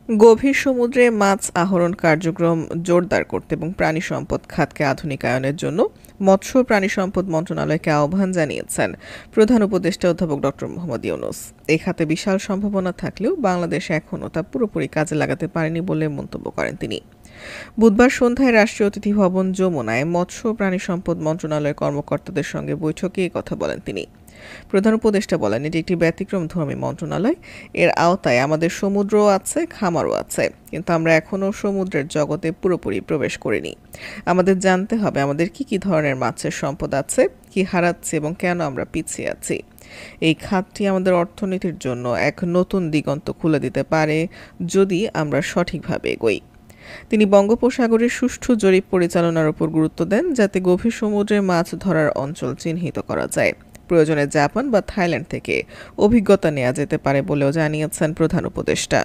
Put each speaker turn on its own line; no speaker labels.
গভীর সমুদ্রে মাছ আহরণ কার্যক্রম জোরদার করতে এবং প্রাণী সম্পদ খাতকে আধুনিকায়নের জন্য মৎস্য ও প্রাণী সম্পদ মন্ত্রণালয়কে আহ্বান জানিয়েছেন প্রধান উপদেষ্টা অধ্যাপক ডক্টর মোহাম্মদ ইউনূস। এই খাতে বিশাল সম্ভাবনা থাকলেও বাংলাদেশ এখনও তা পুরোপুরি কাজে লাগাতে পারেনি বলে মন্তব্য করেন তিনি। বুধবার সন্ধ্যায় রাষ্ট্রীয় অতিথি ভবন যমুনায় মৎস্য ও প্রাণী সম্পদ মন্ত্রণালয়ের কর্মকর্তাদের সঙ্গে বৈঠকে এই কথা বলেন তিনি। প্রধান উপদেষ্টা বলেন, এটি একটি ব্যতিক্রমধর্মী মন্ত্রণালয়। এর আওতায় আমাদের সমুদ্রও আছে, খামারও আছে, কিন্তু আমরা এখনও সমুদ্রের জগতে পুরোপুরি প্রবেশ করিনি। আমাদের জানতে হবে আমাদের কি ধরনের মাছের সম্পদ আছে, কি হারাচ্ছি এবং কেন আমরা পিছিয়ে আছি। এই খাতটি আমাদের অর্থনীতির জন্য এক নতুন দিগন্ত খুলে দিতে পারে যদি আমরা সঠিকভাবে এগোই। তিনি বঙ্গোপসাগরের সুষ্ঠু জরিপ পরিচালনার উপর গুরুত্ব দেন, যাতে গভীর সমুদ্রে মাছ ধরার অঞ্চল চিহ্নিত করা যায়। প্রয়োজনে জাপান বা থাইল্যান্ড থেকে অভিজ্ঞতা নেওয়া যেতে পারে বলেও জানিয়েছেন প্রধান উপদেষ্টা।